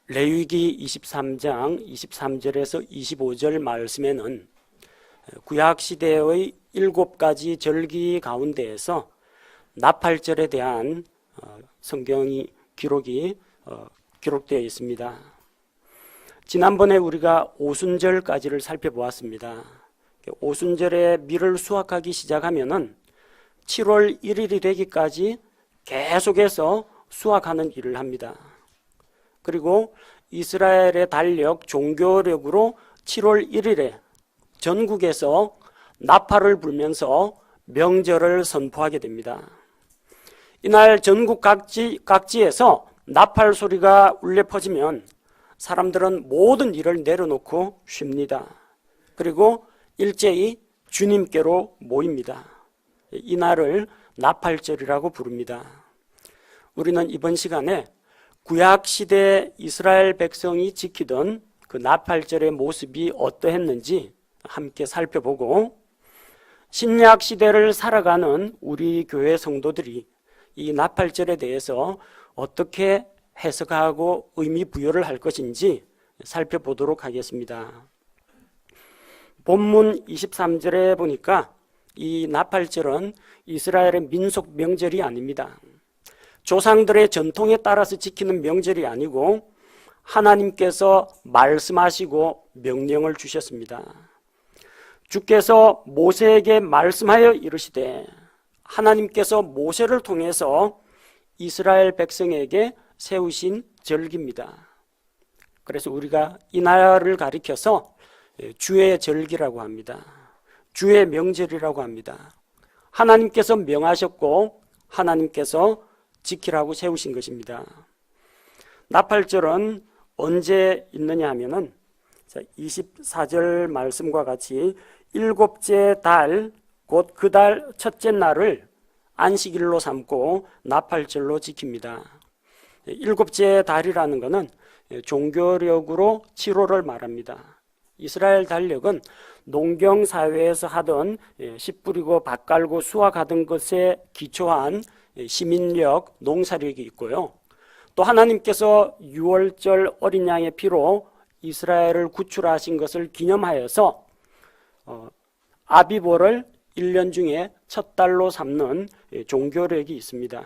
레위기 23장 23절에서 25절 말씀에는 구약시대의 7가지 절기 가운데에서 나팔절에 대한 성경이 기록되어 있습니다. 지난번에 우리가 오순절까지를 살펴보았습니다. 오순절에 밀을 수확하기 시작하면은 7월 1일이 되기까지 계속해서 수확하는 일을 합니다. 그리고 이스라엘의 달력, 종교력으로 7월 1일에 전국에서 나팔을 불면서 명절을 선포하게 됩니다. 이날 전국 각지에서 나팔 소리가 울려 퍼지면 사람들은 모든 일을 내려놓고 쉽니다. 그리고 일제히 주님께로 모입니다. 이날을 나팔절이라고 부릅니다. 우리는 이번 시간에 구약시대 이스라엘 백성이 지키던 그 나팔절의 모습이 어떠했는지 함께 살펴보고, 신약시대를 살아가는 우리 교회 성도들이 이 나팔절에 대해서 어떻게 해석하고 의미 부여를 할 것인지 살펴보도록 하겠습니다. 본문 23절에 보니까 이 나팔절은 이스라엘의 민속 명절이 아닙니다. 조상들의 전통에 따라서 지키는 명절이 아니고 하나님께서 말씀하시고 명령을 주셨습니다. 주께서 모세에게 말씀하여 이르시되, 하나님께서 모세를 통해서 이스라엘 백성에게 세우신 절기입니다. 그래서 우리가 이 날을 가리켜서 주의 절기라고 합니다. 주의 명절이라고 합니다. 하나님께서 명하셨고 하나님께서 지키라고 세우신 것입니다. 나팔절은 언제 있느냐 하면은 24절 말씀과 같이 7째 달, 곧 그 달 첫째 날을 안식일로 삼고 나팔절로 지킵니다. 7째 달이라는 것은 종교력으로 7월을 말합니다. 이스라엘 달력은 농경사회에서 하던 씨 뿌리고 밭 갈고 수확하던 것에 기초한 시민력, 농사력이 있고요. 또 하나님께서 6월절 어린 양의 피로 이스라엘을 구출하신 것을 기념하여서 아비보를 1년 중에 첫 달로 삼는 종교력이 있습니다.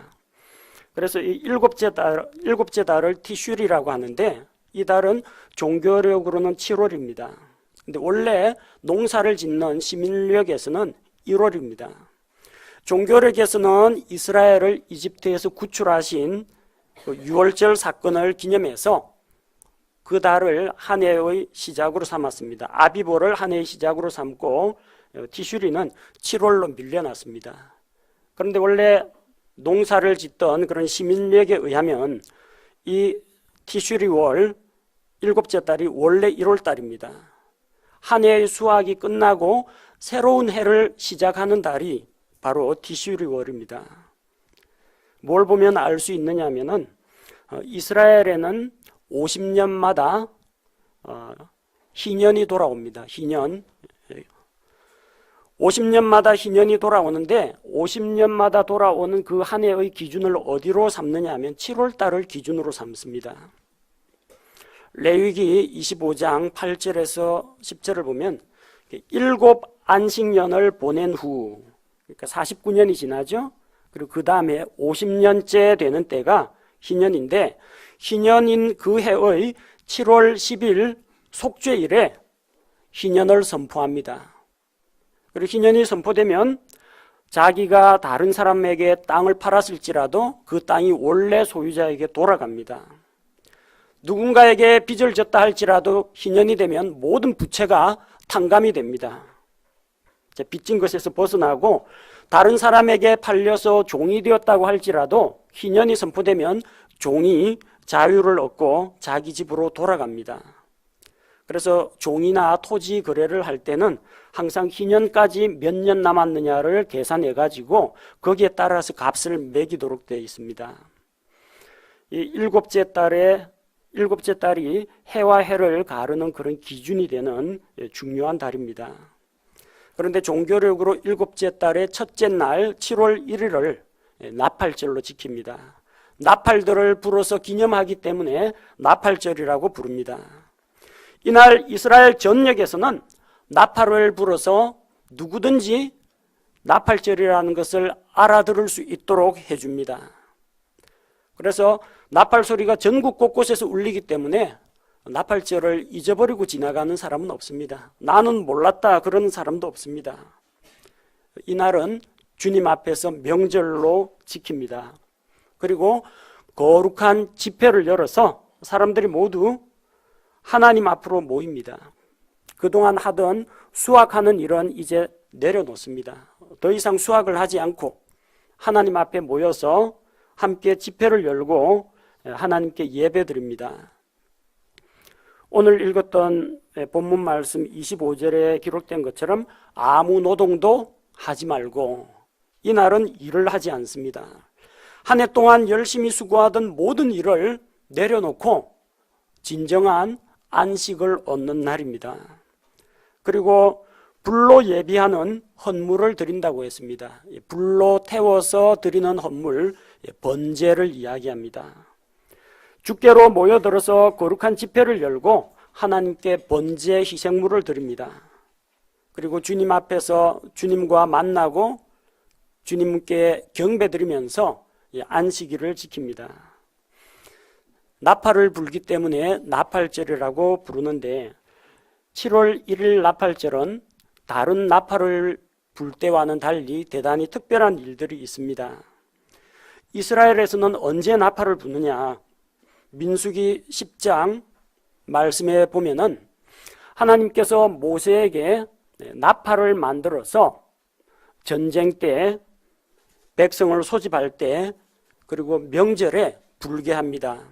그래서 이 7째 달을 티슈리라고 하는데, 이 달은 종교력으로는 7월입니다. 근데 원래 농사를 짓는 시민력에서는 1월입니다. 종교력에서는 이스라엘을 이집트에서 구출하신 6월절 사건을 기념해서 그 달을 한 해의 시작으로 삼았습니다. 아비보를 한 해의 시작으로 삼고 티슈리는 7월로 밀려났습니다. 그런데 원래 농사를 짓던 그런 시민력에 의하면 이 티슈리월 7째 달이 원래 1월 달입니다. 한 해의 수확이 끝나고 새로운 해를 시작하는 달이 바로 티슈리월입니다. 뭘 보면 알 수 있느냐 하면은 이스라엘에는 50년마다 희년이 돌아옵니다. 희년. 50년마다 희년이 돌아오는데 50년마다 돌아오는 그 한 해의 기준을 어디로 삼느냐 하면 7월 달을 기준으로 삼습니다. 레위기 25장 8절에서 10절을 보면 7 안식년을 보낸 후, 그러니까 49년이 지나죠. 그리고 그 다음에 50년째 되는 때가 희년인데, 희년인 그 해의 7월 10일 속죄일에 희년을 선포합니다. 그리고 희년이 선포되면 자기가 다른 사람에게 땅을 팔았을지라도 그 땅이 원래 소유자에게 돌아갑니다. 누군가에게 빚을 졌다 할지라도 희년이 되면 모든 부채가 탕감이 됩니다. 빚진 것에서 벗어나고 다른 사람에게 팔려서 종이 되었다고 할지라도 희년이 선포되면 종이 자유를 얻고 자기 집으로 돌아갑니다. 그래서 종이나 토지 거래를 할 때는 항상 희년까지 몇 년 남았느냐를 계산해 가지고 거기에 따라서 값을 매기도록 되어 있습니다. 이 7째 달이 해와 해를 가르는 그런 기준이 되는 중요한 달입니다. 그런데 종교력으로 7째 달의 첫째 날 7월 1일을 나팔절로 지킵니다. 나팔들을 불어서 기념하기 때문에 나팔절이라고 부릅니다. 이날 이스라엘 전역에서는 나팔을 불어서 누구든지 나팔절이라는 것을 알아들을 수 있도록 해줍니다. 그래서 나팔 소리가 전국 곳곳에서 울리기 때문에 나팔절을 잊어버리고 지나가는 사람은 없습니다. 나는 몰랐다 그러는 사람도 없습니다. 이날은 주님 앞에서 명절로 지킵니다. 그리고 거룩한 집회를 열어서 사람들이 모두 하나님 앞으로 모입니다. 그동안 하던 수학하는 일은 이제 내려놓습니다. 더 이상 수학을 하지 않고 하나님 앞에 모여서 함께 집회를 열고 하나님께 예배드립니다. 오늘 읽었던 본문 말씀 25절에 기록된 것처럼 아무 노동도 하지 말고 이날은 일을 하지 않습니다. 한 해 동안 열심히 수고하던 모든 일을 내려놓고 진정한 안식을 얻는 날입니다. 그리고 불로 예비하는 헌물을 드린다고 했습니다. 불로 태워서 드리는 헌물, 번제를 이야기합니다. 주께로 모여들어서 거룩한 집회를 열고 하나님께 번제 희생물을 드립니다. 그리고 주님 앞에서 주님과 만나고 주님께 경배드리면서 안식일을 지킵니다. 나팔을 불기 때문에 나팔절이라고 부르는데 7월 1일 나팔절은 다른 나팔을 불 때와는 달리 대단히 특별한 일들이 있습니다. 이스라엘에서는 언제 나팔을 부느냐? 민수기 10장 말씀에 보면은 하나님께서 모세에게 나팔을 만들어서 전쟁 때 백성을 소집할 때 그리고 명절에 불게 합니다.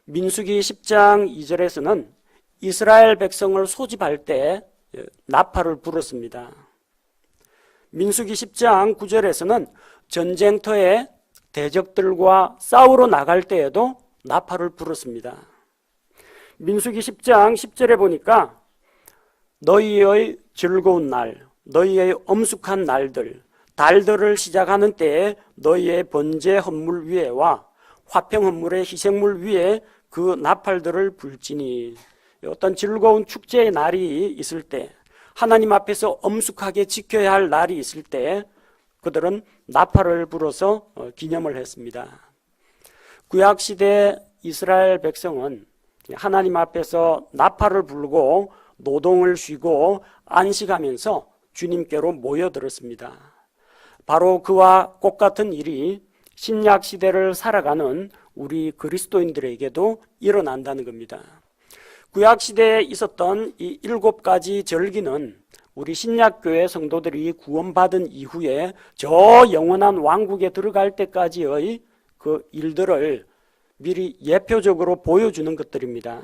민수기 10장 2절에서는 이스라엘 백성을 소집할 때 나팔을 불었습니다. 민수기 10장 9절에서는 전쟁터에 대적들과 싸우러 나갈 때에도 나팔을 불었습니다. 민수기 10장 10절에 보니까 너희의 즐거운 날, 너희의 엄숙한 날들, 달들을 시작하는 때에 너희의 번제 헌물 위에와 화평 헌물의 희생물 위에 그 나팔들을 불지니 어떤 즐거운 축제의 날이 있을 때 하나님 앞에서 엄숙하게 지켜야 할 날이 있을 때 그들은 나팔을 불어서 기념을 했습니다. 구약시대 이스라엘 백성은 하나님 앞에서 나팔을 불고 노동을 쉬고 안식하면서 주님께로 모여들었습니다. 바로 그와 똑같은 일이 신약 시대를 살아가는 우리 그리스도인들에게도 일어난다는 겁니다. 구약 시대에 있었던 이 7가지 절기는 우리 신약교회 성도들이 구원받은 이후에 저 영원한 왕국에 들어갈 때까지의 그 일들을 미리 예표적으로 보여주는 것들입니다.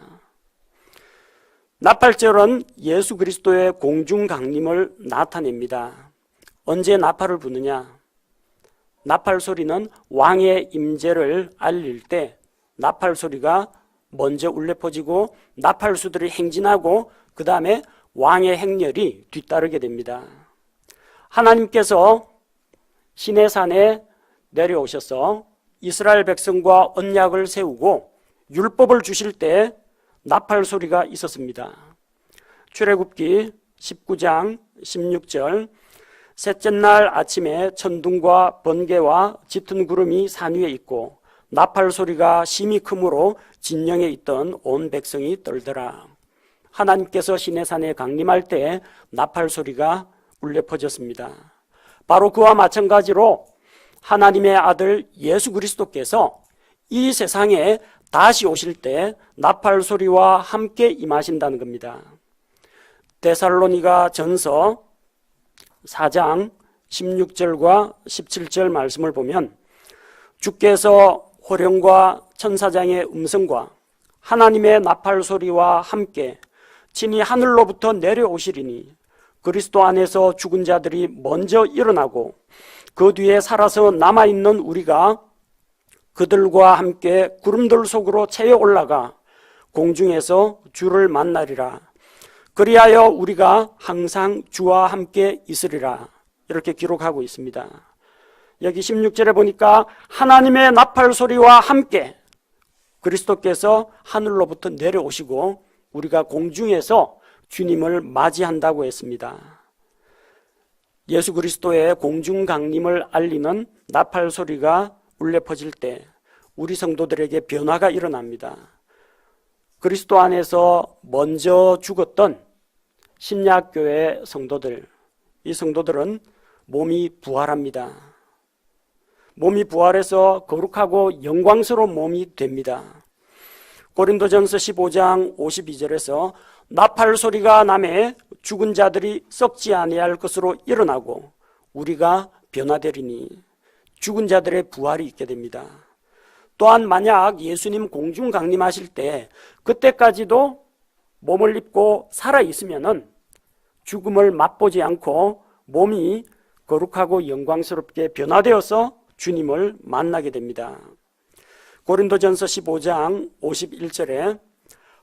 나팔절은 예수 그리스도의 공중 강림을 나타냅니다. 언제 나팔을 부느냐? 나팔 소리는 왕의 임재를 알릴 때 나팔 소리가 먼저 울려 퍼지고 나팔수들이 행진하고 그 다음에 왕의 행렬이 뒤따르게 됩니다. 하나님께서 시내산에 내려오셔서 이스라엘 백성과 언약을 세우고 율법을 주실 때 나팔 소리가 있었습니다. 출애굽기 19장 16절 셋째 날 아침에 천둥과 번개와 짙은 구름이 산 위에 있고 나팔 소리가 심히 크므로 진영에 있던 온 백성이 떨더라. 하나님께서 시내산에 강림할 때 나팔 소리가 울려 퍼졌습니다. 바로 그와 마찬가지로 하나님의 아들 예수 그리스도께서 이 세상에 다시 오실 때 나팔 소리와 함께 임하신다는 겁니다. 데살로니가 전서 4장 16절과 17절 말씀을 보면 주께서 호령과 천사장의 음성과 하나님의 나팔 소리와 함께 친히 하늘로부터 내려오시리니 그리스도 안에서 죽은 자들이 먼저 일어나고 그 뒤에 살아서 남아있는 우리가 그들과 함께 구름들 속으로 채여 올라가 공중에서 주를 만나리라. 그리하여 우리가 항상 주와 함께 있으리라. 이렇게 기록하고 있습니다. 여기 16절에 보니까 하나님의 나팔 소리와 함께 그리스도께서 하늘로부터 내려오시고 우리가 공중에서 주님을 맞이한다고 했습니다. 예수 그리스도의 공중 강림을 알리는 나팔 소리가 울려 퍼질 때 우리 성도들에게 변화가 일어납니다. 그리스도 안에서 먼저 죽었던 신약교회 성도들, 이 성도들은 몸이 부활합니다. 몸이 부활해서 거룩하고 영광스러운 몸이 됩니다. 고린도전서 15장 52절에서 나팔 소리가 나매 죽은 자들이 썩지 아니할 것으로 일어나고 우리가 변화되리니 죽은 자들의 부활이 있게 됩니다. 또한 만약 예수님 공중 강림하실 때 그때까지도 몸을 입고 살아 있으면은 죽음을 맛보지 않고 몸이 거룩하고 영광스럽게 변화되어서 주님을 만나게 됩니다. 고린도전서 15장 51절에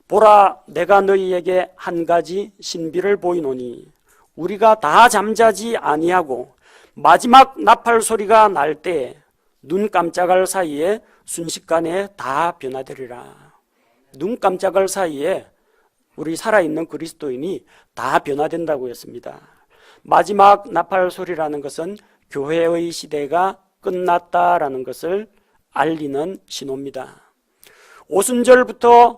보라 내가 너희에게 한 가지 신비를 보이노니 우리가 다 잠자지 아니하고 마지막 나팔 소리가 날 때 눈 깜짝할 사이에 순식간에 다 변화되리라. 눈 깜짝할 사이에 우리 살아있는 그리스도인이 다 변화된다고 했습니다. 마지막 나팔 소리라는 것은 교회의 시대가 끝났다라는 것을 알리는 신호입니다. 오순절부터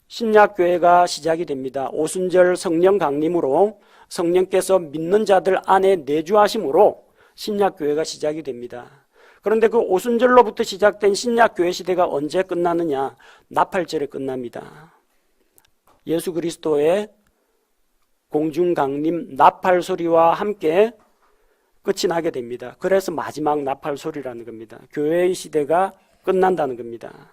신약교회가 시작이 됩니다. 오순절 성령 강림으로 성령께서 믿는 자들 안에 내주하심으로 신약교회가 시작이 됩니다. 그런데 그 오순절로부터 시작된 신약교회 시대가 언제 끝나느냐? 나팔절에 끝납니다. 예수 그리스도의 공중 강림 나팔 소리와 함께 끝이 나게 됩니다. 그래서 마지막 나팔 소리라는 겁니다. 교회의 시대가 끝난다는 겁니다.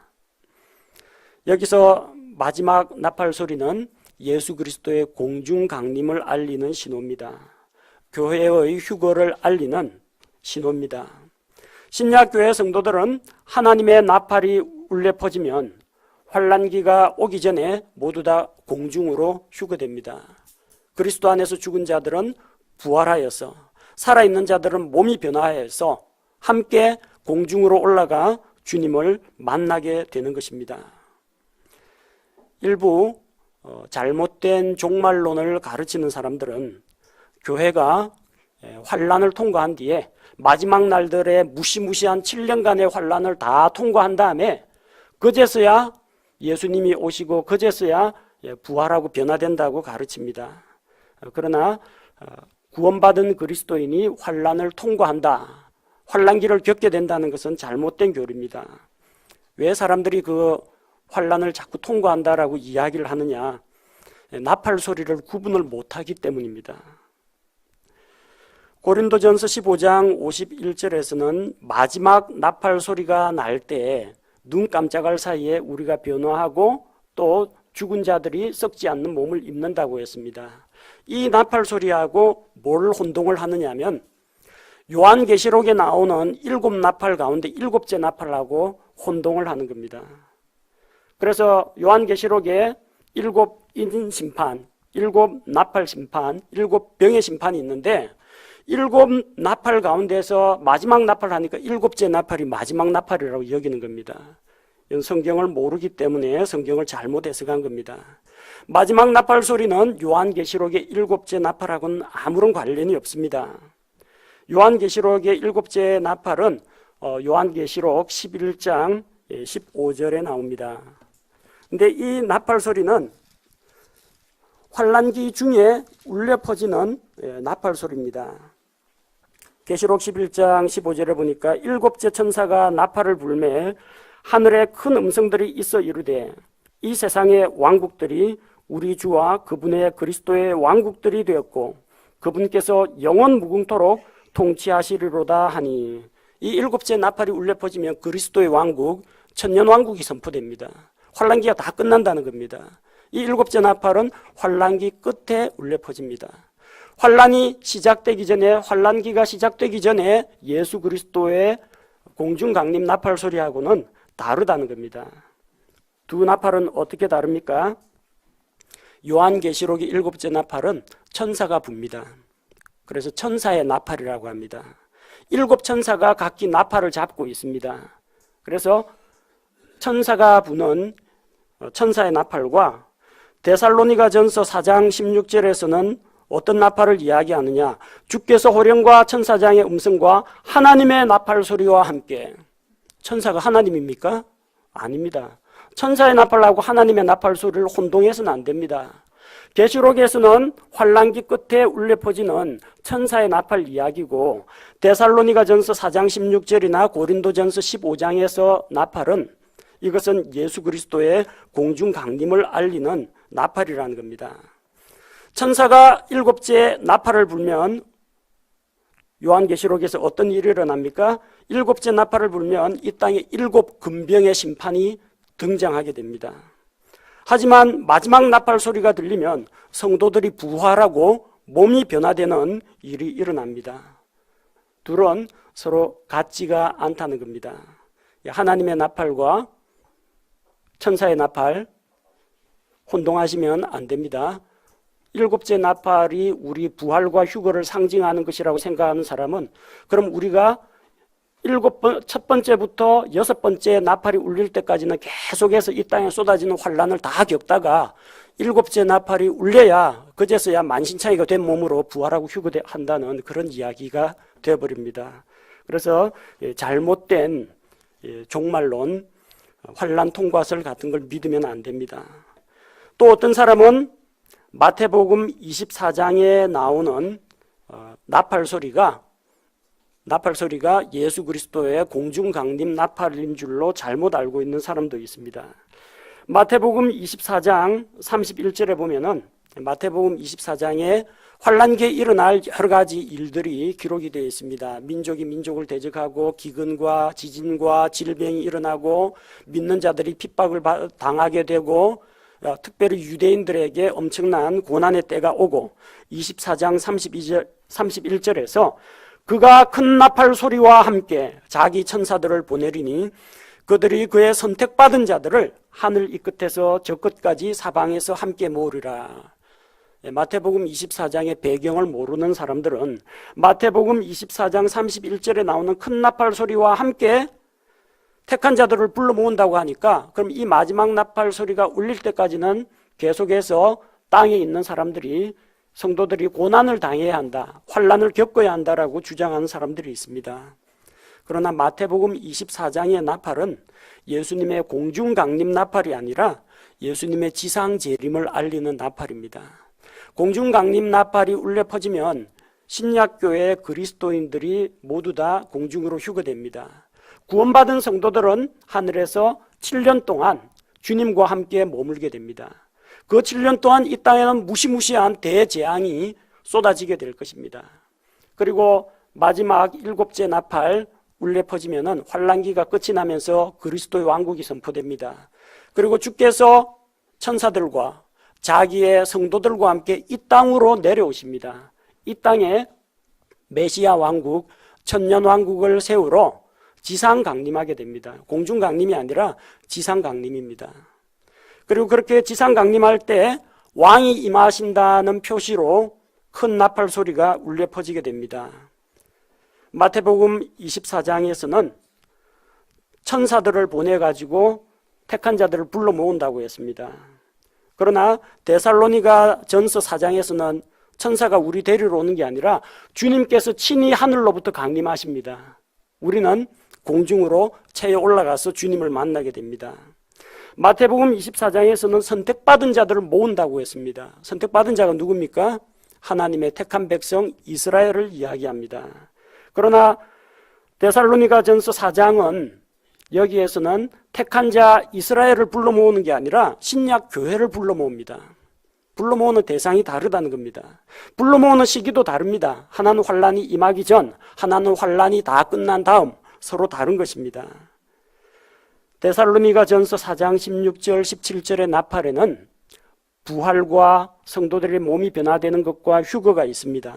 여기서 마지막 나팔 소리는 예수 그리스도의 공중 강림을 알리는 신호입니다. 교회의 휴거를 알리는 신호입니다. 신약교회 성도들은 하나님의 나팔이 울려 퍼지면 환난기가 오기 전에 모두 다 공중으로 휴거됩니다. 그리스도 안에서 죽은 자들은 부활하여서 살아있는 자들은 몸이 변화해서 함께 공중으로 올라가 주님을 만나게 되는 것입니다. 일부 잘못된 종말론을 가르치는 사람들은 교회가 환난을 통과한 뒤에 마지막 날들의 무시무시한 7년간의 환난을 다 통과한 다음에 그제서야 예수님이 오시고 그제서야 부활하고 변화된다고 가르칩니다. 그러나 구원받은 그리스도인이 환난을 통과한다, 환난기를 겪게 된다는 것은 잘못된 교리입니다. 왜 사람들이 그 환난을 자꾸 통과한다라고 이야기를 하느냐? 나팔 소리를 구분을 못하기 때문입니다. 고린도전서 15장 51절에서는 마지막 나팔 소리가 날 때 눈 깜짝할 사이에 우리가 변화하고 또 죽은 자들이 썩지 않는 몸을 입는다고 했습니다. 이 나팔 소리하고 뭘 혼동을 하느냐면 요한계시록에 나오는 7나팔 가운데 7째 나팔하고 혼동을 하는 겁니다. 그래서 요한계시록에 7인 심판, 7나팔 심판, 7병의 심판이 있는데 7나팔 가운데서 마지막 나팔 하니까 7째 나팔이 마지막 나팔이라고 여기는 겁니다. 이건 성경을 모르기 때문에 성경을 잘못 해석한 겁니다. 마지막 나팔 소리는 요한계시록의 7째 나팔하고는 아무런 관련이 없습니다. 요한계시록의 7째 나팔은 요한계시록 11장 15절에 나옵니다. 근데 이 나팔 소리는 환난기 중에 울려 퍼지는 나팔 소리입니다. 계시록 11장 15절에 보니까 7째 천사가 나팔을 불매 하늘에 큰 음성들이 있어 이르되 이 세상의 왕국들이 우리 주와 그분의 그리스도의 왕국들이 되었고 그분께서 영원 무궁토록 통치하시리로다 하니, 이 7째 나팔이 울려 퍼지면 그리스도의 왕국, 천년왕국이 선포됩니다. 환난기가 다 끝난다는 겁니다. 이 7째 나팔은 환난기 끝에 울려 퍼집니다. 환난이 시작되기 전에, 환난기가 시작되기 전에 예수 그리스도의 공중 강림 나팔 소리하고는 다르다는 겁니다. 두 나팔은 어떻게 다릅니까? 요한계시록의 7째 나팔은 천사가 붑니다. 그래서 천사의 나팔이라고 합니다. 일곱 천사가 각기 나팔을 잡고 있습니다. 그래서 천사가 부는 천사의 나팔과 데살로니가전서 4장 16절에서는 어떤 나팔을 이야기하느냐? 주께서 호령과 천사장의 음성과 하나님의 나팔 소리와 함께. 천사가 하나님입니까? 아닙니다. 천사의 나팔하고 하나님의 나팔 소리를 혼동해서는 안 됩니다. 계시록에서는 환란기 끝에 울려 퍼지는 천사의 나팔 이야기고, 데살로니가전서 4장 16절이나 고린도전서 15장에서 나팔은 이것은 예수 그리스도의 공중 강림을 알리는 나팔이라는 겁니다. 천사가 일곱째 나팔을 불면 요한계시록에서 어떤 일이 일어납니까? 일곱째 나팔을 불면 이 땅에 일곱 금병의 심판이 등장하게 됩니다. 하지만 마지막 나팔 소리가 들리면 성도들이 부활하고 몸이 변화되는 일이 일어납니다. 둘은 서로 같지가 않다는 겁니다. 하나님의 나팔과 천사의 나팔 혼동하시면 안 됩니다. 일곱째 나팔이 우리 부활과 휴거를 상징하는 것이라고 생각하는 사람은, 그럼 우리가 첫 번째부터 여섯 번째 나팔이 울릴 때까지는 계속해서 이 땅에 쏟아지는 환란을 다 겪다가 일곱째 나팔이 울려야 그제서야 만신창이가 된 몸으로 부활하고 휴거한다는 그런 이야기가 되어버립니다. 그래서 잘못된 종말론, 환란 통과설 같은 걸 믿으면 안 됩니다. 또 어떤 사람은 마태복음 24장에 나오는 나팔 소리가 예수 그리스도의 공중 강림 나팔인 줄로 잘못 알고 있는 사람도 있습니다. 마태복음 24장 31절에 보면은 마태복음 24장에 환란기에 일어날 여러 가지 일들이 기록이 되어 있습니다. 민족이 민족을 대적하고 기근과 지진과 질병이 일어나고 믿는 자들이 핍박을 당하게 되고 특별히 유대인들에게 엄청난 고난의 때가 오고 24장 31절에서 그가 큰 나팔 소리와 함께 자기 천사들을 보내리니 그들이 그의 선택받은 자들을 하늘 이 끝에서 저 끝까지 사방에서 함께 모으리라. 마태복음 24장의 배경을 모르는 사람들은 마태복음 24장 31절에 나오는 큰 나팔 소리와 함께 택한 자들을 불러 모은다고 하니까, 그럼 이 마지막 나팔 소리가 울릴 때까지는 계속해서 땅에 있는 사람들이, 성도들이 고난을 당해야 한다, 환란을 겪어야 한다라고 주장하는 사람들이 있습니다. 그러나 마태복음 24장의 나팔은 예수님의 공중 강림 나팔이 아니라 예수님의 지상 재림을 알리는 나팔입니다. 공중 강림 나팔이 울려 퍼지면 신약교회 그리스도인들이 모두 다 공중으로 휴거됩니다. 구원받은 성도들은 하늘에서 7년 동안 주님과 함께 머물게 됩니다. 그 7년 동안 이 땅에는 무시무시한 대재앙이 쏟아지게 될 것입니다. 그리고 마지막 일곱째 나팔 울려 퍼지면은 환란기가 끝이 나면서 그리스도의 왕국이 선포됩니다. 그리고 주께서 천사들과 자기의 성도들과 함께 이 땅으로 내려오십니다. 이 땅에 메시아 왕국, 천년 왕국을 세우러 지상 강림하게 됩니다. 공중 강림이 아니라 지상 강림입니다. 그리고 그렇게 지상 강림할 때 왕이 임하신다는 표시로 큰 나팔 소리가 울려 퍼지게 됩니다. 마태복음 24장에서는 천사들을 보내가지고 택한 자들을 불러 모은다고 했습니다. 그러나 데살로니가 전서 4장에서는 천사가 우리 데리러 오는 게 아니라 주님께서 친히 하늘로부터 강림하십니다. 우리는 공중으로 체에 올라가서 주님을 만나게 됩니다. 마태복음 24장에서는 선택받은 자들을 모은다고 했습니다. 선택받은 자가 누굽니까? 하나님의 택한 백성 이스라엘을 이야기합니다. 그러나 데살로니가 전서 4장은 여기에서는 택한 자 이스라엘을 불러 모으는 게 아니라 신약 교회를 불러 모읍니다. 불러 모으는 대상이 다르다는 겁니다. 불러 모으는 시기도 다릅니다. 하나는 환란이 임하기 전, 하나는 환란이 다 끝난 다음, 서로 다른 것입니다. 데살로니가 전서 4장 16절 17절의 나팔에는 부활과 성도들의 몸이 변화되는 것과 휴거가 있습니다.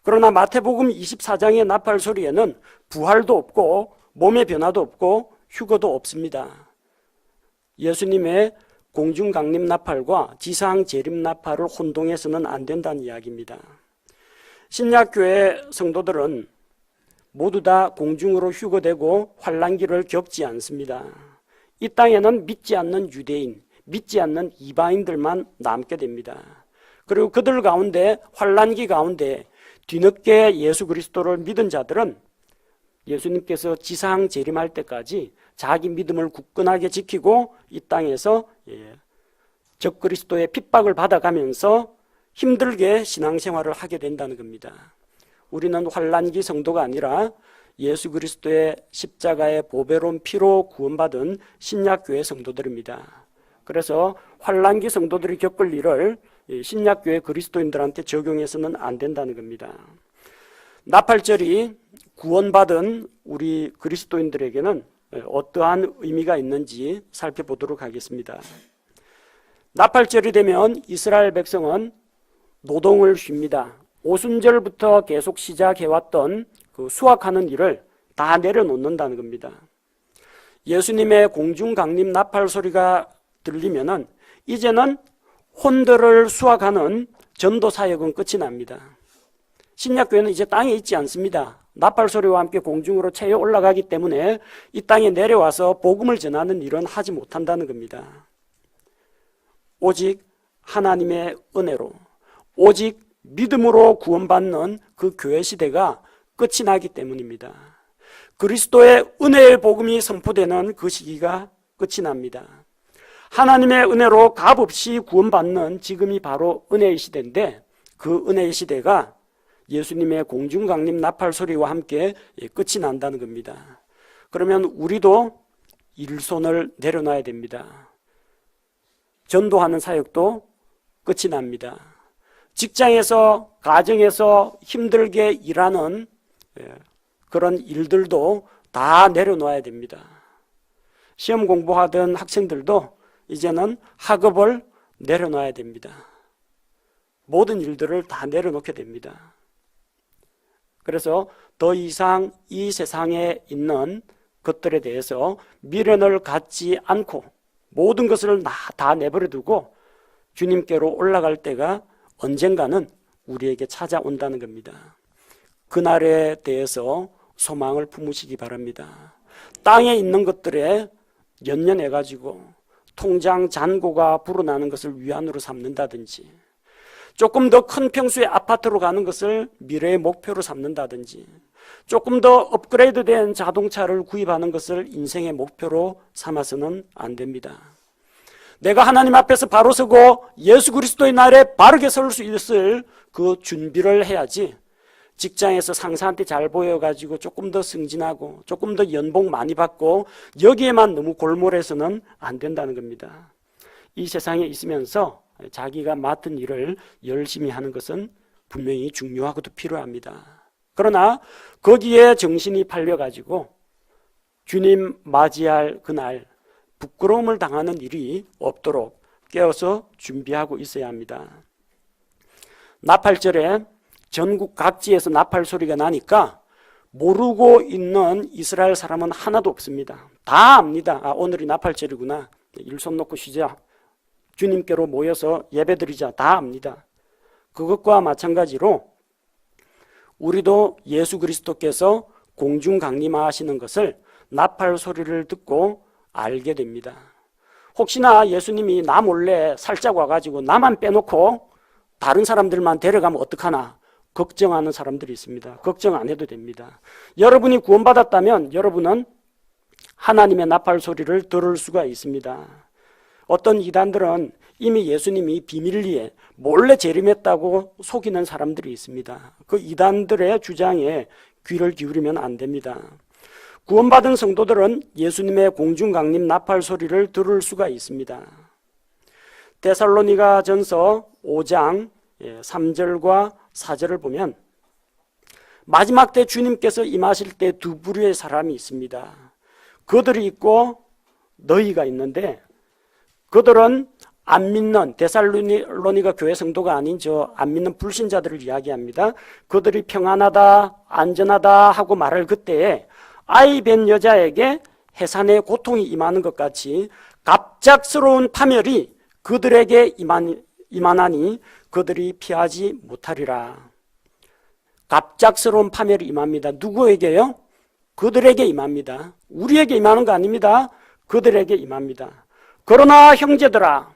그러나 마태복음 24장의 나팔 소리에는 부활도 없고 몸의 변화도 없고 휴거도 없습니다. 예수님의 공중 강림 나팔과 지상 재림 나팔을 혼동해서는 안 된다는 이야기입니다. 신약교회 성도들은 모두 다 공중으로 휴거되고 환난기를 겪지 않습니다. 이 땅에는 믿지 않는 유대인, 믿지 않는 이방인들만 남게 됩니다. 그리고 그들 가운데 환난기 가운데 뒤늦게 예수 그리스도를 믿은 자들은 예수님께서 지상 재림할 때까지 자기 믿음을 굳건하게 지키고 이 땅에서 적그리스도의 핍박을 받아가면서 힘들게 신앙생활을 하게 된다는 겁니다. 우리는 환난기 성도가 아니라 예수 그리스도의 십자가의 보배로운 피로 구원받은 신약교회 성도들입니다. 그래서 환난기 성도들이 겪을 일을 신약교회 그리스도인들한테 적용해서는 안 된다는 겁니다. 나팔절이 구원받은 우리 그리스도인들에게는 어떠한 의미가 있는지 살펴보도록 하겠습니다. 나팔절이 되면 이스라엘 백성은 노동을 쉽니다. 오순절부터 계속 시작해왔던 그 수확하는 일을 다 내려놓는다는 겁니다. 예수님의 공중강림 나팔 소리가 들리면은 이제는 혼들을 수확하는 전도 사역은 끝이 납니다. 신약교회는 이제 땅에 있지 않습니다. 나팔 소리와 함께 공중으로 채워 올라가기 때문에 이 땅에 내려와서 복음을 전하는 일은 하지 못한다는 겁니다. 오직 하나님의 은혜로, 오직 믿음으로 구원받는 그 교회 시대가 끝이 나기 때문입니다. 그리스도의 은혜의 복음이 선포되는 그 시기가 끝이 납니다. 하나님의 은혜로 값없이 구원받는 지금이 바로 은혜의 시대인데 그 은혜의 시대가 예수님의 공중강림 나팔 소리와 함께 끝이 난다는 겁니다. 그러면 우리도 일손을 내려놔야 됩니다. 전도하는 사역도 끝이 납니다. 직장에서, 가정에서 힘들게 일하는 그런 일들도 다 내려놔야 됩니다. 시험 공부하던 학생들도 이제는 학업을 내려놔야 됩니다. 모든 일들을 다 내려놓게 됩니다. 그래서 더 이상 이 세상에 있는 것들에 대해서 미련을 갖지 않고 모든 것을 다 내버려두고 주님께로 올라갈 때가 언젠가는 우리에게 찾아온다는 겁니다. 그날에 대해서 소망을 품으시기 바랍니다. 땅에 있는 것들에 연연해가지고 통장 잔고가 불어나는 것을 위안으로 삼는다든지 조금 더 큰 평수의 아파트로 가는 것을 미래의 목표로 삼는다든지 조금 더 업그레이드된 자동차를 구입하는 것을 인생의 목표로 삼아서는 안 됩니다. 내가 하나님 앞에서 바로 서고 예수 그리스도의 날에 바르게 설 수 있을 그 준비를 해야지 직장에서 상사한테 잘 보여가지고 조금 더 승진하고 조금 더 연봉 많이 받고 여기에만 너무 골몰해서는 안 된다는 겁니다. 이 세상에 있으면서 자기가 맡은 일을 열심히 하는 것은 분명히 중요하고도 필요합니다. 그러나 거기에 정신이 팔려가지고 주님 맞이할 그날 부끄러움을 당하는 일이 없도록 깨어서 준비하고 있어야 합니다. 나팔절에 전국 각지에서 나팔 소리가 나니까 모르고 있는 이스라엘 사람은 하나도 없습니다. 다 압니다. 아, 오늘이 나팔절이구나. 일손 놓고 쉬자. 주님께로 모여서 예배드리자. 다 압니다. 그것과 마찬가지로 우리도 예수 그리스도께서 공중 강림하시는 것을 나팔 소리를 듣고 알게 됩니다. 혹시나 예수님이 나 몰래 살짝 와가지고 나만 빼놓고 다른 사람들만 데려가면 어떡하나 걱정하는 사람들이 있습니다. 걱정 안 해도 됩니다. 여러분이 구원받았다면 여러분은 하나님의 나팔 소리를 들을 수가 있습니다. 어떤 이단들은 이미 예수님이 비밀리에 몰래 재림했다고 속이는 사람들이 있습니다. 그 이단들의 주장에 귀를 기울이면 안 됩니다. 구원받은 성도들은 예수님의 공중강림 나팔 소리를 들을 수가 있습니다. 데살로니가 전서 5장 3절과 4절을 보면 마지막 때 주님께서 임하실 때 두 부류의 사람이 있습니다. 그들이 있고 너희가 있는데 그들은 안 믿는 데살로니가 교회 성도가 아닌 저 안 믿는 불신자들을 이야기합니다. 그들이 평안하다 안전하다 하고 말할 그때에 아이 뵌 여자에게 해산의 고통이 임하는 것 같이 갑작스러운 파멸이 그들에게 임하나니 그들이 피하지 못하리라. 갑작스러운 파멸이 임합니다. 누구에게요? 그들에게 임합니다. 우리에게 임하는 거 아닙니다. 그들에게 임합니다. 그러나 형제들아,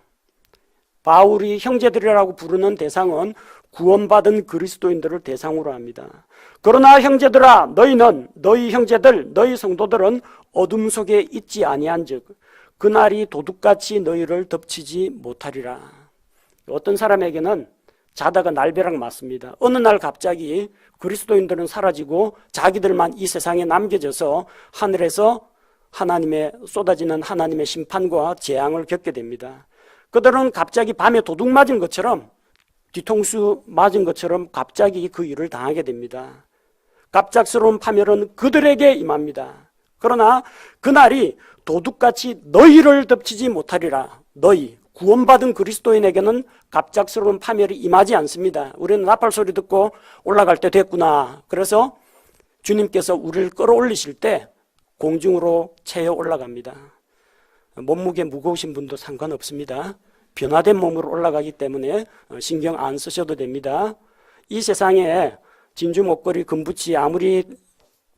바울이 형제들이라고 부르는 대상은 구원받은 그리스도인들을 대상으로 합니다. 그러나 형제들아, 너희는, 너희 형제들, 너희 성도들은 어둠 속에 있지 아니한즉 그날이 도둑같이 너희를 덮치지 못하리라. 어떤 사람에게는 자다가 날벼락 맞습니다. 어느 날 갑자기 그리스도인들은 사라지고 자기들만 이 세상에 남겨져서 하늘에서 하나님의 쏟아지는 하나님의 심판과 재앙을 겪게 됩니다. 그들은 갑자기 밤에 도둑 맞은 것처럼, 뒤통수 맞은 것처럼 갑자기 그 일을 당하게 됩니다. 갑작스러운 파멸은 그들에게 임합니다. 그러나 그날이 도둑같이 너희를 덮치지 못하리라. 너희 구원받은 그리스도인에게는 갑작스러운 파멸이 임하지 않습니다. 우리는 나팔 소리 듣고 올라갈 때 됐구나. 그래서 주님께서 우리를 끌어올리실 때 공중으로 채워 올라갑니다. 몸무게 무거우신 분도 상관없습니다. 변화된 몸으로 올라가기 때문에 신경 안 쓰셔도 됩니다. 이 세상에 진주 목걸이 금붙이 아무리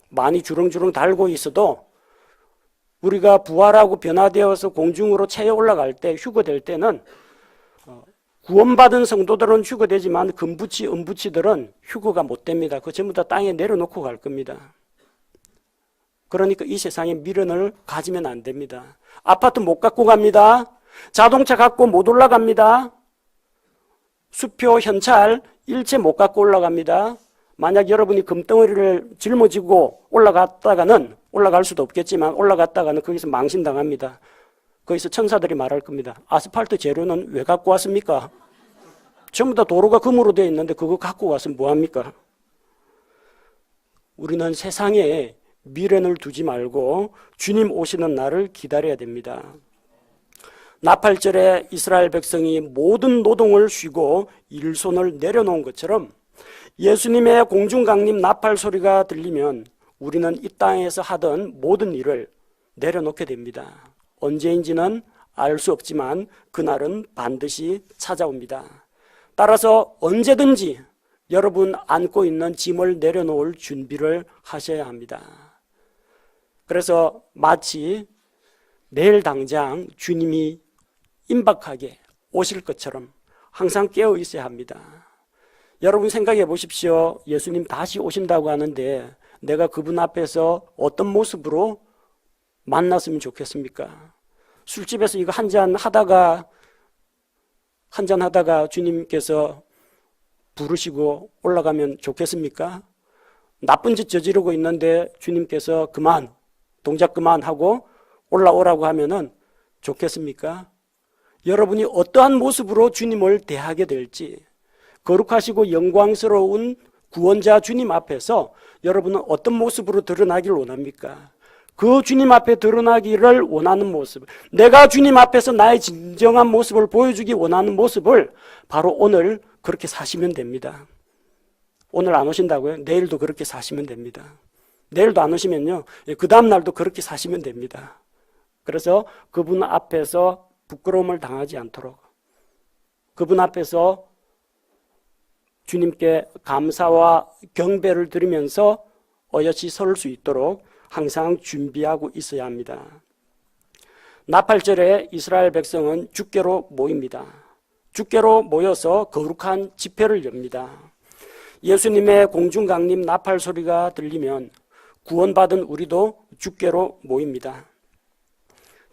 많이 주렁주렁 달고 있어도 우리가 부활하고 변화되어서 공중으로 채워 올라갈 때, 휴거될 때는 구원받은 성도들은 휴거되지만 금붙이, 은붙이들은 휴거가 못 됩니다. 그거 전부 다 땅에 내려놓고 갈 겁니다. 그러니까 이 세상에 미련을 가지면 안 됩니다. 아파트 못 갖고 갑니다. 자동차 갖고 못 올라갑니다. 수표, 현찰, 일체 못 갖고 올라갑니다. 만약 여러분이 금덩어리를 짊어지고 올라갔다가는, 올라갈 수도 없겠지만 올라갔다가는 거기서 망신당합니다. 거기서 천사들이 말할 겁니다. 아스팔트 재료는 왜 갖고 왔습니까? 전부 다 도로가 금으로 되어 있는데 그거 갖고 와서 뭐합니까? 우리는 세상에 미련을 두지 말고 주님 오시는 날을 기다려야 됩니다. 나팔절에 이스라엘 백성이 모든 노동을 쉬고 일손을 내려놓은 것처럼 예수님의 공중강림 나팔 소리가 들리면 우리는 이 땅에서 하던 모든 일을 내려놓게 됩니다. 언제인지는 알 수 없지만 그날은 반드시 찾아옵니다. 따라서 언제든지 여러분 안고 있는 짐을 내려놓을 준비를 하셔야 합니다. 그래서 마치 내일 당장 주님이 임박하게 오실 것처럼 항상 깨어 있어야 합니다. 여러분 생각해 보십시오. 예수님 다시 오신다고 하는데 내가 그분 앞에서 어떤 모습으로 만났으면 좋겠습니까? 술집에서 이거 한잔 하다가 주님께서 부르시고 올라가면 좋겠습니까? 나쁜 짓 저지르고 있는데 주님께서 그만, 동작 그만하고 올라오라고 하면은 좋겠습니까? 여러분이 어떠한 모습으로 주님을 대하게 될지, 거룩하시고 영광스러운 구원자 주님 앞에서 여러분은 어떤 모습으로 드러나기를 원합니까? 그 주님 앞에 드러나기를 원하는 모습, 내가 주님 앞에서 나의 진정한 모습을 보여주기 원하는 모습을 바로 오늘 그렇게 사시면 됩니다. 오늘 안 오신다고요? 내일도 그렇게 사시면 됩니다. 내일도 안 오시면요, 그 다음 날도 그렇게 사시면 됩니다. 그래서 그분 앞에서 부끄러움을 당하지 않도록, 그분 앞에서 주님께 감사와 경배를 드리면서 어여시 설 수 있도록 항상 준비하고 있어야 합니다. 나팔절에 이스라엘 백성은 주께로 모입니다. 주께로 모여서 거룩한 집회를 엽니다. 예수님의 공중강림 나팔 소리가 들리면 구원받은 우리도 주께로 모입니다.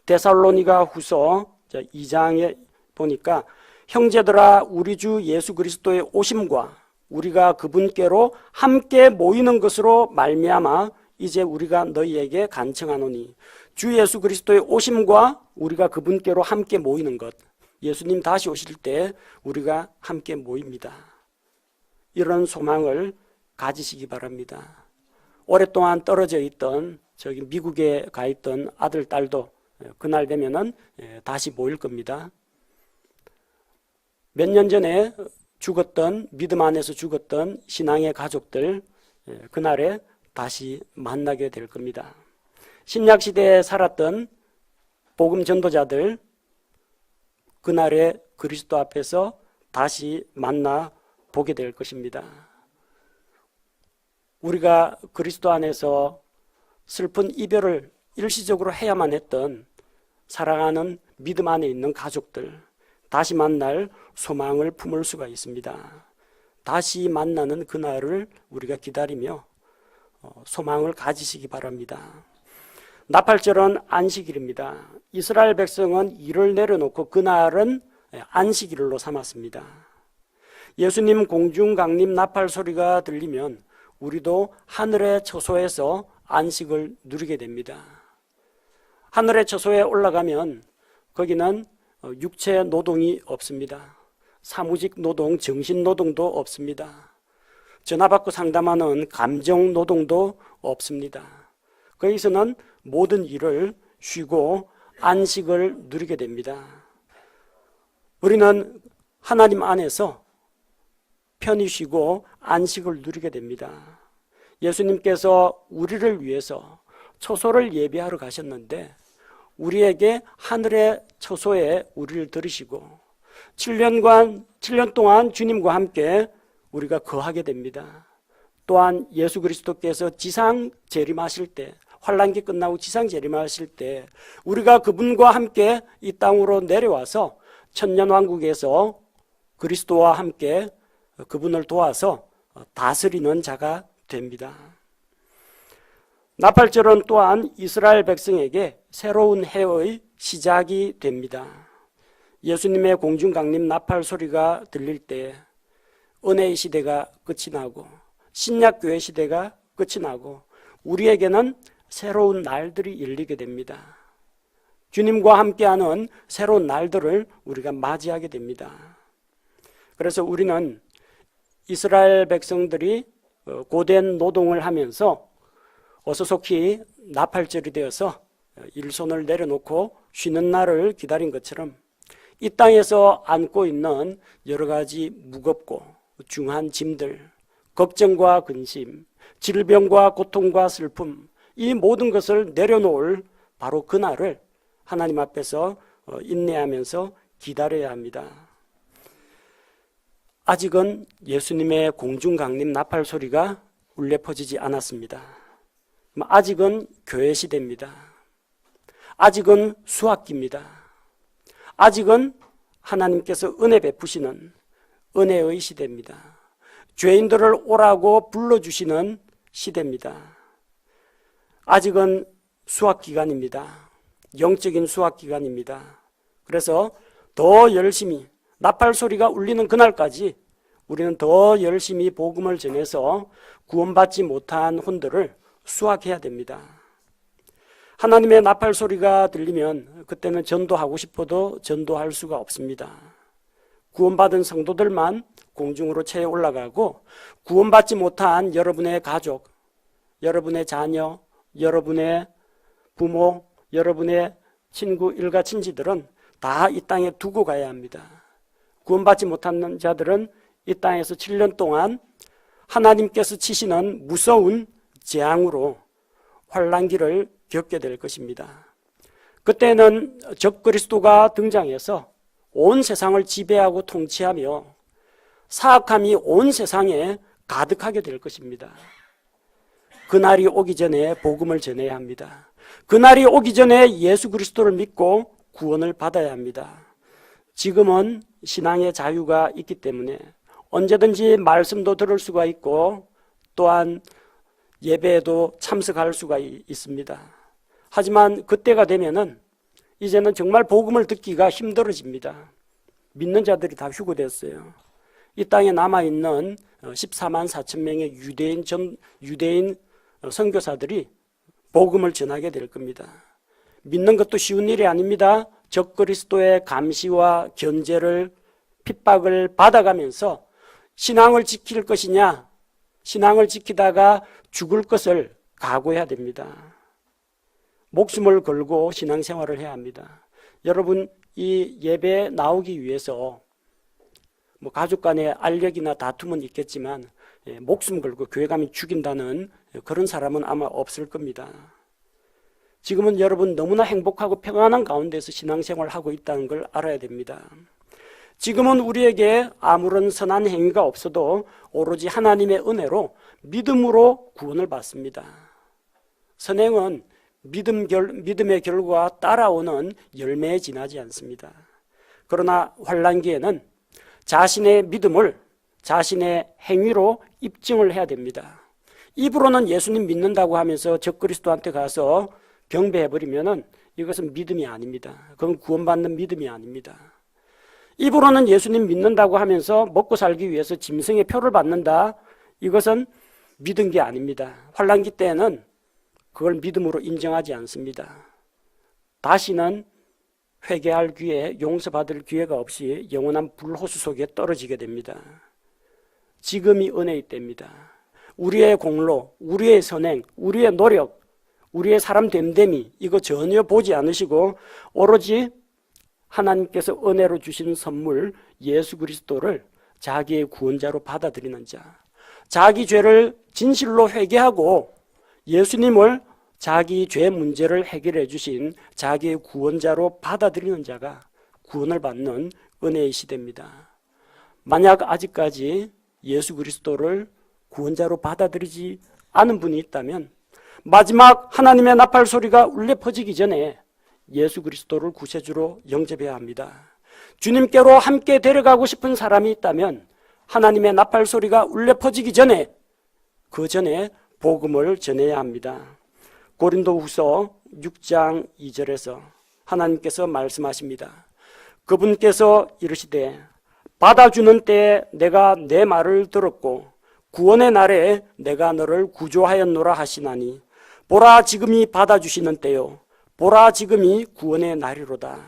데살로니가 후서 2장에 보니까 형제들아 우리 주 예수 그리스도의 오심과 우리가 그분께로 함께 모이는 것으로 말미암아 이제 우리가 너희에게 간청하노니, 주 예수 그리스도의 오심과 우리가 그분께로 함께 모이는 것, 예수님 다시 오실 때 우리가 함께 모입니다. 이런 소망을 가지시기 바랍니다. 오랫동안 떨어져 있던 저기 미국에 가 있던 아들, 딸도 그날 되면은 다시 모일 겁니다. 몇 년 전에 죽었던, 믿음 안에서 죽었던 신앙의 가족들, 그날에 다시 만나게 될 겁니다. 신약시대에 살았던 복음 전도자들, 그날에 그리스도 앞에서 다시 만나 보게 될 것입니다. 우리가 그리스도 안에서 슬픈 이별을 일시적으로 해야만 했던 사랑하는 믿음 안에 있는 가족들, 다시 만날 소망을 품을 수가 있습니다. 다시 만나는 그날을 우리가 기다리며 소망을 가지시기 바랍니다. 나팔절은 안식일입니다. 이스라엘 백성은 일을 내려놓고 그날은 안식일로 삼았습니다. 예수님 공중 강림 나팔 소리가 들리면 우리도 하늘의 처소에서 안식을 누리게 됩니다. 하늘의 처소에 올라가면 거기는 육체 노동이 없습니다. 사무직 노동, 정신 노동도 없습니다. 전화 받고 상담하는 감정 노동도 없습니다. 거기서는 모든 일을 쉬고 안식을 누리게 됩니다. 우리는 하나님 안에서 편히 쉬고 안식을 누리게 됩니다. 예수님께서 우리를 위해서 처소를 예비하러 가셨는데 우리에게 하늘의 처소에 우리를 들이시고 7년 동안 주님과 함께 우리가 거하게 됩니다. 또한 예수 그리스도께서 지상 재림하실 때, 환란기 끝나고 지상 재림하실 때 우리가 그분과 함께 이 땅으로 내려와서 천년왕국에서 그리스도와 함께 그분을 도와서 다스리는 자가 됩니다. 나팔절은 또한 이스라엘 백성에게 새로운 해의 시작이 됩니다. 예수님의 공중 강림 나팔 소리가 들릴 때 은혜의 시대가 끝이 나고 신약교회 시대가 끝이 나고 우리에게는 새로운 날들이 열리게 됩니다. 주님과 함께하는 새로운 날들을 우리가 맞이하게 됩니다. 그래서 우리는 이스라엘 백성들이 고된 노동을 하면서 어서속히 나팔절이 되어서 일손을 내려놓고 쉬는 날을 기다린 것처럼 이 땅에서 안고 있는 여러 가지 무겁고 중한 짐들, 걱정과 근심, 질병과 고통과 슬픔, 이 모든 것을 내려놓을 바로 그날을 하나님 앞에서 인내하면서 기다려야 합니다. 아직은 예수님의 공중 강림 나팔 소리가 울려 퍼지지 않았습니다. 아직은 교회 시대입니다. 아직은 수학기입니다. 아직은 하나님께서 은혜 베푸시는 은혜의 시대입니다. 죄인들을 오라고 불러주시는 시대입니다. 아직은 수학기간입니다. 영적인 수학기간입니다. 그래서 더 열심히 나팔 소리가 울리는 그날까지 우리는 더 열심히 복음을 전해서 구원받지 못한 혼들을 수확해야 됩니다. 하나님의 나팔 소리가 들리면 그때는 전도하고 싶어도 전도할 수가 없습니다. 구원받은 성도들만 공중으로 채 올라가고 구원받지 못한 여러분의 가족, 여러분의 자녀, 여러분의 부모, 여러분의 친구, 일가, 친지들은 다 이 땅에 두고 가야 합니다. 구원받지 못한 자들은 이 땅에서 7년 동안 하나님께서 치시는 무서운 재앙으로 환란기를 겪게 될 것입니다. 그때는 적그리스도가 등장해서 온 세상을 지배하고 통치하며 사악함이 온 세상에 가득하게 될 것입니다. 그날이 오기 전에 복음을 전해야 합니다. 그날이 오기 전에 예수 그리스도를 믿고 구원을 받아야 합니다. 지금은 신앙의 자유가 있기 때문에 언제든지 말씀도 들을 수가 있고 또한 예배에도 참석할 수가 있습니다. 하지만 그때가 되면은 이제는 정말 복음을 듣기가 힘들어집니다. 믿는 자들이 다 휴거됐어요. 이 땅에 남아있는 14만 4천 명의 유대인 선교사들이 복음을 전하게 될 겁니다. 믿는 것도 쉬운 일이 아닙니다. 적그리스도의 감시와 견제를 핍박을 받아가면서 신앙을 지킬 것이냐, 신앙을 지키다가 죽을 것을 각오해야 됩니다. 목숨을 걸고 신앙생활을 해야 합니다. 여러분, 이 예배에 나오기 위해서 가족 간의 알력이나 다툼은 있겠지만 목숨 걸고 교회 가면 죽인다는 그런 사람은 아마 없을 겁니다. 지금은 여러분 너무나 행복하고 평안한 가운데서 신앙생활을 하고 있다는 걸 알아야 됩니다. 지금은 우리에게 아무런 선한 행위가 없어도 오로지 하나님의 은혜로 믿음으로 구원을 받습니다. 선행은 믿음의 결과 따라오는 열매에 지나지 않습니다. 그러나 환난기에는 자신의 믿음을 자신의 행위로 입증을 해야 됩니다. 입으로는 예수님 믿는다고 하면서 적그리스도한테 가서 경배해버리면 이것은 믿음이 아닙니다. 그건 구원받는 믿음이 아닙니다. 입으로는 예수님 믿는다고 하면서 먹고 살기 위해서 짐승의 표를 받는다. 이것은 믿은 게 아닙니다. 환난기 때에는 그걸 믿음으로 인정하지 않습니다. 다시는 회개할 기회, 용서받을 기회가 없이 영원한 불호수 속에 떨어지게 됩니다. 지금이 은혜의 때입니다. 우리의 공로, 우리의 선행, 우리의 노력, 우리의 사람 됨됨이 이거 전혀 보지 않으시고 오로지 하나님께서 은혜로 주신 선물 예수 그리스도를 자기의 구원자로 받아들이는 자, 자기 죄를 진실로 회개하고 예수님을 자기 죄 문제를 해결해 주신 자기의 구원자로 받아들이는 자가 구원을 받는 은혜의 시대입니다. 만약 아직까지 예수 그리스도를 구원자로 받아들이지 않은 분이 있다면 마지막 하나님의 나팔 소리가 울려 퍼지기 전에 예수 그리스도를 구세주로 영접해야 합니다. 주님께로 함께 데려가고 싶은 사람이 있다면 하나님의 나팔 소리가 울려 퍼지기 전에 그 전에 복음을 전해야 합니다. 고린도후서 6장 2절에서 하나님께서 말씀하십니다. 그분께서 이르시되 받아주는 때에 내가 내 말을 들었고 구원의 날에 내가 너를 구조하였노라 하시나니 보라 지금이 받아주시는 때요 보라 지금이 구원의 날이로다.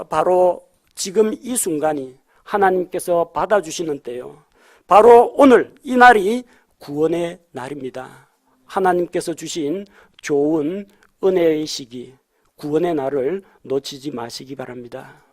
바로 지금 이 순간이 하나님께서 받아주시는 때요 바로 오늘 이 날이 구원의 날입니다. 하나님께서 주신 좋은 은혜의 시기 구원의 날을 놓치지 마시기 바랍니다.